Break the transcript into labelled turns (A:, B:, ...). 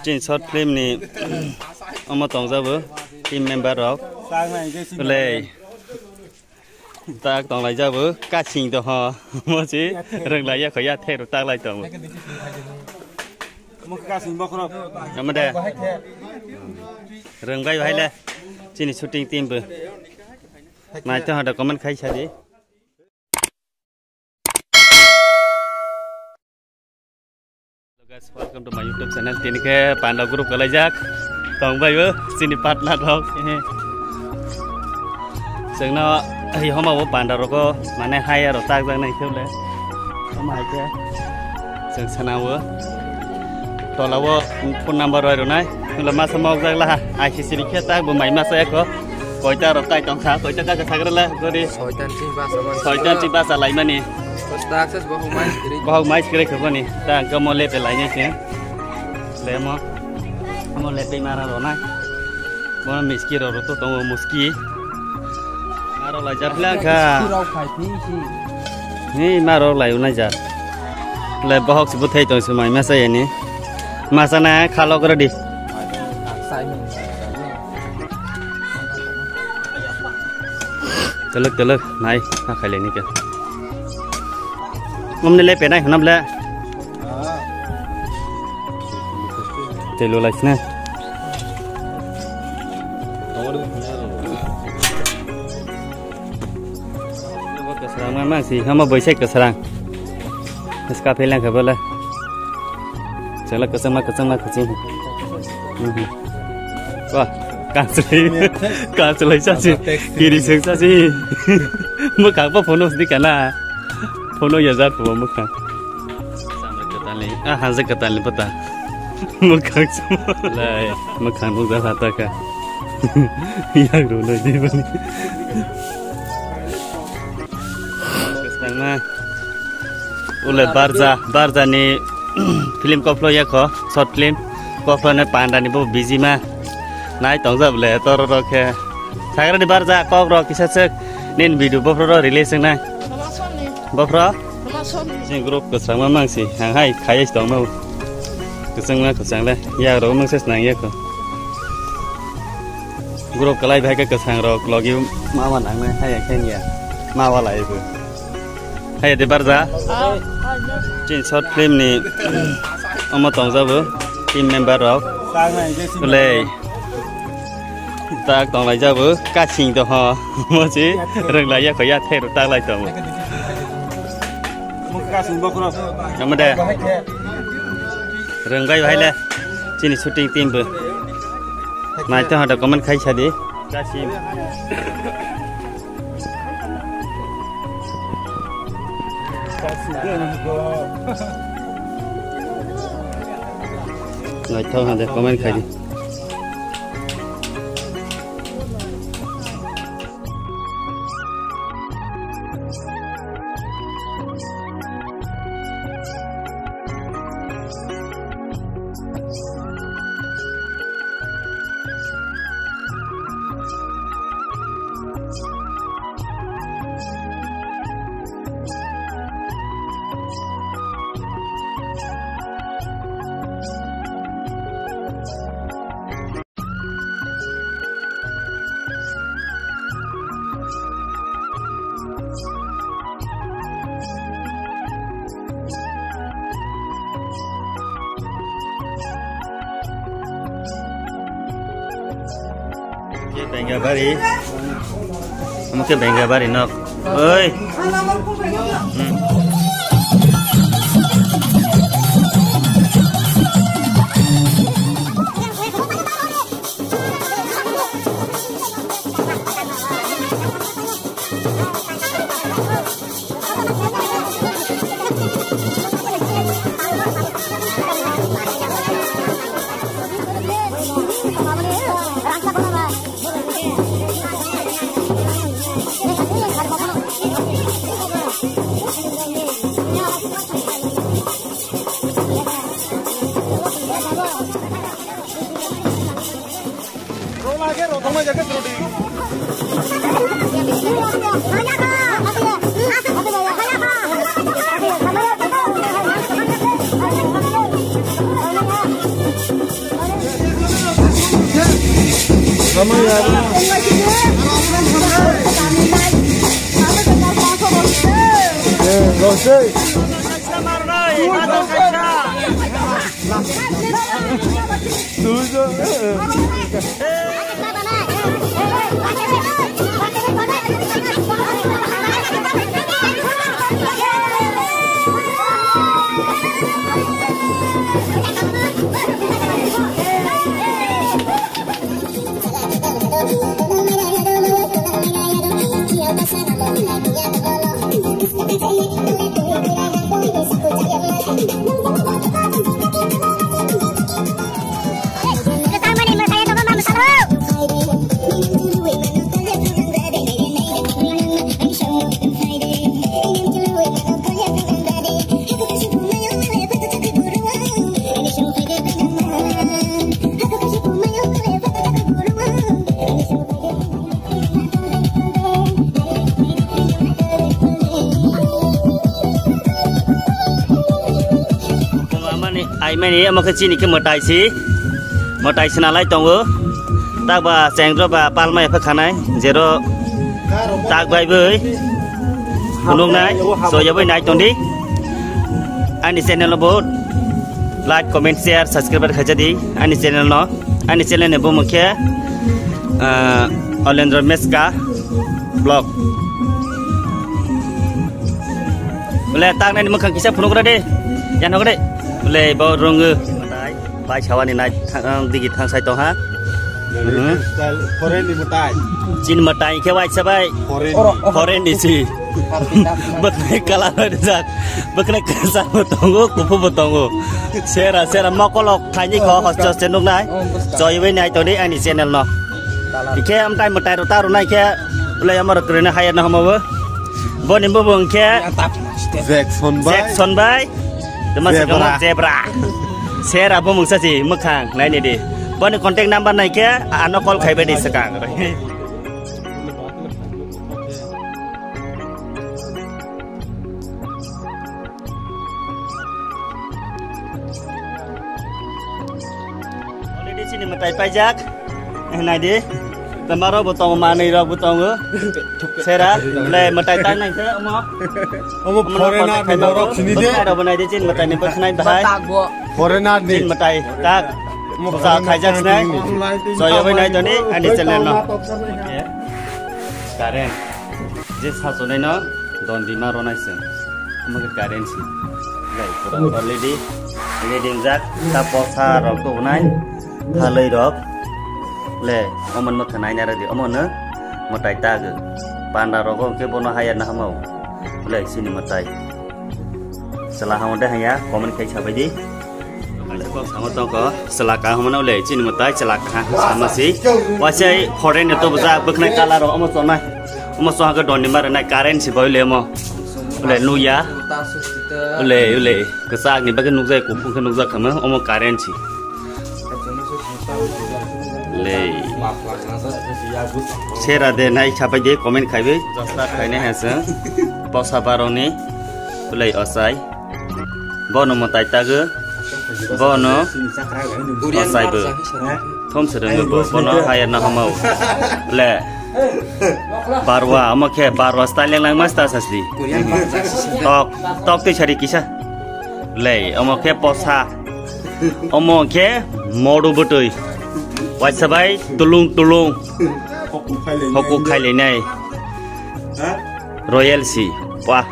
A: trên short film này ông mà tổng ra với team member đóเลยตาต้อง来จvới cá trìnhตัวhọ mà chứ rừng lại khỏi ra theo ta lại tổng nhưng mà đây rừng bay hay là trên shooting team bự mà cho họ được comment khai sao đi guys, welcome to my YouTube channel. Ini ke Panda Group Kalajak. Tong bay với xin pat lát rock. Sừng nó hôm mà Panda rock mà này hay rồi tag ra này kêu lên. Hôm mai ke sừng sana với. To là vô phone number rồi này. Là mà sao ra là ai chỉ xin kia tag bộ máy mà sẽ có. Coi ta rồi tay trong sáng coi ta cái sao là có đi. Soi chân chỉ ba sa lại mà nè. Bahu mais kira kira ni, tak kamu lepe lainnya sih, lemo, kamu lepe marah lona, mana miski roro tu tahu muski, marah lajar belaka, ni marah layu najar, le bahok sebut hai tu semua masa ini, masa na kalau kira di, teluk, naik, nak kali ni ke. Ngom ni lepe nai honam le telu lais na keserang memang sih hama boysek keserang ska phelang khabala chela kesang kucing wah kanselai sa si kiri seng sa si mukha pa phono di kana Phono ya zat po mukha. Sampai ketali. Hanse ketali pata. Mukha semua. Lah, mukha mukha sata ka. Yang dulu di bani. Sekarang oleh Barza ni film koplo ya ko, short film. Koplo ni Panda ni bo busy ma. Nai tong jab le tor ro ke. Sekarang di Barza kok ro kisah sek nin video bo ro release na. Bapra, sing grup kesang memang sih, hang hai kaya sedang mau, kesang lah, ya orang memang senang ya ko. Grup kelai baik kesang rok, lagi mawa nang na, hai kaya ni, mawa lah itu. Hai di Barza, trên short film ni, ông mà tổng ra với team member đó,เลยta tổng lại ra với cá trìnhตัวhọ, mà chứ rừng lại ya khỏi ya theo ta lại tổng. Kamu dah renggai bahaya sini shooting team ber. Macam ada komen khai sadi. Kasim. Macam ada komen khai di. Bangga bari, mungkin bangga bari nak, oi. ai mấy ní mà cái chi này cái một tài xí nào lấy tông ơ ta bà xem rồi bà pal mấy phải khăn này zero ta quay với luôn này rồi giờ với này tông đi anh đi channel bot like comment share subscribe khai đi anh đi channel nó anh đi channel này bố một kia Olendro Meska blog boleh tang này mà khăn kisah phun cái đi jangan cái đấy boleh bawa rongga baik cawan ini naik dikit tang saya tahu ha
B: foreign di mutai
A: Chin mutai kewai sabai foreign di si betul kalah desak betul kesal betongo kupu betongo sera mau kalau kayaknya kau hostel channel này rồi với này tôi đi anh đi channel nó thì khi em tay mutai rồi ta rồi này khi boleh em mau kerana hayat nak mau bon em mau khi Jackson bay termasuk kamu zebra share apa mungsa sih mekang nah ini deh pon kontak number naik ya anak call kai bedi sekarang oleh di sini metai pajak nah deh Tamaro botong mana ira botong ke? Sera, le metai tan nai se omo
B: foreigner di norok sini deh
A: ada benai di cin metai ni berkenai bahai
B: foreigner di
A: cin metai tak usaha kajak senai soya benai tu ni ani channel no karen jis hasone no don di maro nai sen omo karen si lai kurang already jak ta posa rok tu nai thalai rok le oman ma khanai na radi omon na matai ta ge panda rogo ke bono hayat na hamau le sini matai salah hamode haya comment kai chabai di ale ko sama to ko salaka hamana le sini matai salaka sama si wasai foreign to baza baknai kala ro omo sonai omo so ga don ni mar na karen si boy le mo le nuya le kesak ni bagen nukzai ku pun kan nukzak khama omo karen si le share ade nai chapai de comment khai be jasta khaine hasa posa baroni play osai bono motai ta ge bono osai be thom sereng be bono hayat na hamau le barwa amake barwa style lang master sasli tok te chari kisa le amake posa amake modu butoi Wai sabai tulung hokuk khai le nai royal si wah